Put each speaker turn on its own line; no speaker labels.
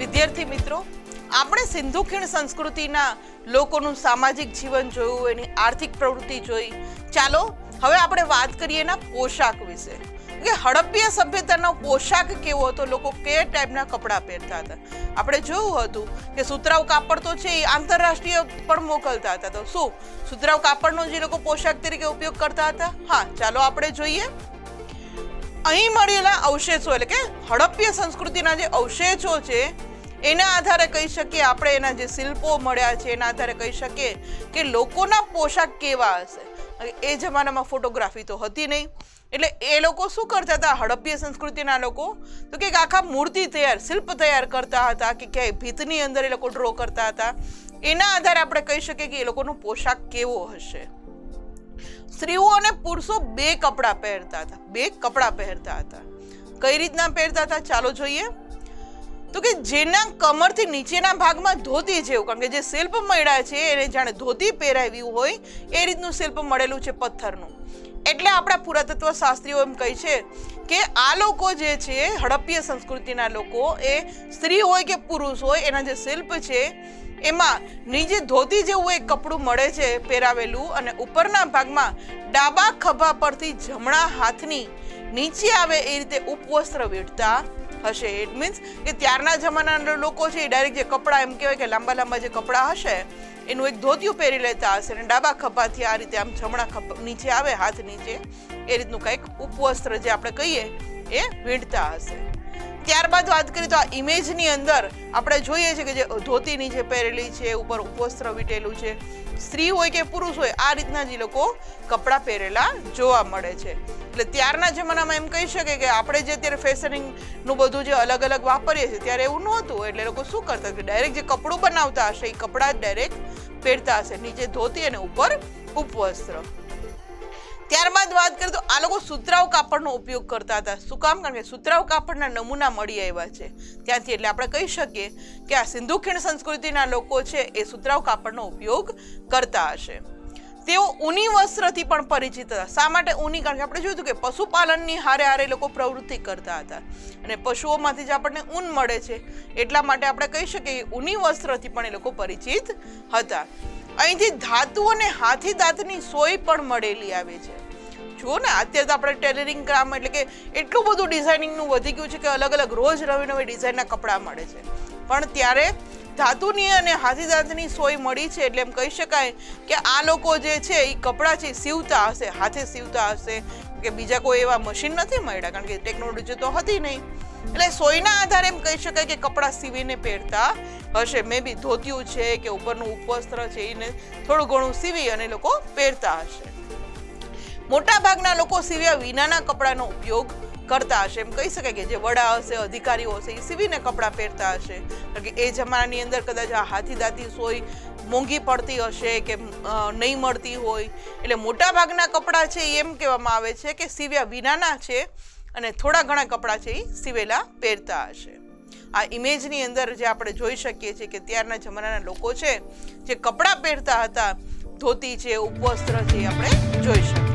વિદ્યાર્થી મિત્રો, આપણે સિંધુ ખીણ સંસ્કૃતિના લોકોનું સામાજિક જીવન જોયું, એની આર્થિક પ્રવૃત્તિ જોઈ. ચાલો હવે આપણે વાત કરીએ એના પોશાક વિશે કે હડપ્પીય સભ્યતાનો પોશાક કેવો હતો, લોકો કયા ટાઈપના કપડાં પહેરતા હતા. આપણે જોયું હતું કે સુતરાઉ કાપડ તો છે એ આંતરરાષ્ટ્રીય પણ મોકલતા હતા. તો શું સુતરાઉ કાપડનો જે લોકો પોશાક તરીકે ઉપયોગ કરતા હતા? હા, ચાલો આપણે જોઈએ. અહીં મળેલા અવશેષો એટલે કે હડપ્પીય સંસ્કૃતિના જે અવશેષો છે એના આધારે કહી શકીએ, આપણે એના જે શિલ્પો મળ્યા છે એના આધારે કહી શકીએ કે લોકોના પોશાક કેવા હશે. એ જમાનામાં ફોટોગ્રાફી તો હતી નહીં, એટલે એ લોકો શું કરતા હતા, હડપ્પીય સંસ્કૃતિના લોકો તો કે આખા મૂર્તિ તૈયાર, શિલ્પ તૈયાર કરતા હતા કે ક્યાંય ભીતની અંદર એ લોકો ડ્રો કરતા હતા. એના આધારે આપણે કહી શકીએ કે એ લોકોનો પોશાક કેવો હશે. સ્ત્રીઓ અને પુરુષો બે કપડાં પહેરતા હતા. કઈ રીતના પહેરતા હતા ચાલો જોઈએ. તો કે જેના કમરથી નીચેના ભાગમાં ધોતી જેવું, કારણ કે જે શિલ્પ મળ્યા છે એને જાણે ધોતી પહેરાવ્યું હોય એ રીતનું શિલ્પ મળેલું છે પથ્થરનું. એટલે આપણા પુરાતત્વ શાસ્ત્રીઓ એમ કહે છે કે આ લોકો જે છે હડપ્પીય સંસ્કૃતિના લોકો, એ સ્ત્રી હોય કે પુરુષ હોય, એના જે શિલ્પ છે એમાં નીચે ધોતી જેવું એક કપડું મળે છે પહેરાવેલું, અને ઉપરના ભાગમાં ડાબા ખભા પરથી જમણા હાથની નીચે આવે એ રીતે ઉપવસ્ત્ર વીંટતા હશે. ઇટ મીન્સ કે ત્યારના જમાનાના લોકો છે એ ડાયરેક્ટ જે કપડાં, એમ કહેવાય કે લાંબા લાંબા જે કપડાં હશે એનું એક ધોતિયું પહેરી લેતા હશે અને ડાબા ખભાથી આ રીતે આમ જમણા ખભા નીચે આવે, હાથ નીચે, એ રીતનું કંઈક ઉપવસ્ત્ર જે આપણે કહીએ એ વીંટતા હશે. ત્યારબાદ વાત કરીએ તો આ ઇમેજની અંદર આપણે જોઈએ છીએ કે જે ધોતી નીચે પહેરેલી છે, ઉપર ઉપવસ્ત્ર વીંટેલું છે. સ્ત્રી હોય કે પુરુષ હોય, આ રીતના જે લોકો કપડાં પહેરેલા જોવા મળે છે. એટલે ત્યારના જમાનામાં એમ કહી શકે કે આપણે જે અત્યારે ફેશનિંગનું બધું જે અલગ અલગ વાપરીએ છીએ ત્યારે એવું નહોતું. એટલે લોકો શું કરતા કે ડાયરેક્ટ જે કપડું બનાવતા હશે એ કપડાં જ ડાયરેક્ટ પહેરતા હશે, નીચે ધોતી અને ઉપર ઉપવસ્ત્ર. ત્યારબાદ વાત કરીએ તો આ લોકો સુતરાઉ કાપડનો ઉપયોગ કરતા હતા. શું કામ? કારણ કે સુતરાઉ કાપડના નમૂના મળી આવ્યા છે ત્યાંથી. એટલે આપણે કહી શકીએ કે આ સિંધુ ખીણ સંસ્કૃતિના લોકો છે એ સુતરાઉ કાપડનો ઉપયોગ કરતા હશે. તેઓ ઊની વસ્ત્રથી પણ પરિચિત હતા. શા માટે ઊની? કારણ કે આપણે જોયું હતું કે પશુપાલનની હારે હારે લોકો પ્રવૃત્તિ કરતા હતા અને પશુઓમાંથી જ આપણને ઊન મળે છે, એટલા માટે આપણે કહી શકીએ કે ઊની વસ્ત્રથી પણ એ લોકો પરિચિત હતા. અહીંથી ધાતુ અને હાથી દાંતની સોય પણ મળેલી આવે છે. જુઓ ને, અત્યારે તો આપણે ટેલરિંગ કામ એટલે કે એટલું બધું ડિઝાઇનિંગનું વધી ગયું છે કે અલગ અલગ રોજ નવી નવી ડિઝાઇનના કપડાં મળે છે, પણ ત્યારે ધાતુની અને હાથી દાંતની સોય મળી છે. એટલે એમ કહી શકાય કે આ લોકો જે છે એ કપડાં છે સીવતા હશે, હાથે સીવતા હશે, કે બીજા કોઈ એવા મશીન નથી મળ્યા, કારણ કે ટેકનોલોજી તો હતી નહીં. એટલે સોયના આધારે એમ કહી શકાય કે કપડાં સીવીને પહેરતા હશે. મે બી ધોતિયું છે કે ઉપરનું ઉપવસ્ત્ર છે એને થોડું ઘણું સીવી અને લોકો પહેરતા હશે. મોટા ભાગના લોકો સીવ્યા વિનાના કપડાનો ઉપયોગ કરતા હશે. એમ કહી શકાય કે જે વડા હશે, અધિકારીઓ હશે, એ સીવીને કપડાં પહેરતા હશે, કારણ કે એ જમાનાની અંદર કદાચ આ હાથી દાંતી સોય મોંઘી પડતી હશે કે નહીં મળતી હોય. એટલે મોટા ભાગના કપડાં છે એમ કહેવામાં આવે છે કે સીવ્યા વિનાના છે અને થોડા ઘણા કપડાં છે એ સીવેલા પહેરતા હશે. આ ઇમેજની અંદર જે આપણે જોઈ શકીએ છીએ કે ત્યારના જમાનાના લોકો છે જે કપડાં પહેરતા હતા, ધોતી છે, ઉપવસ્ત્ર છે, આપણે જોઈ શકીએ.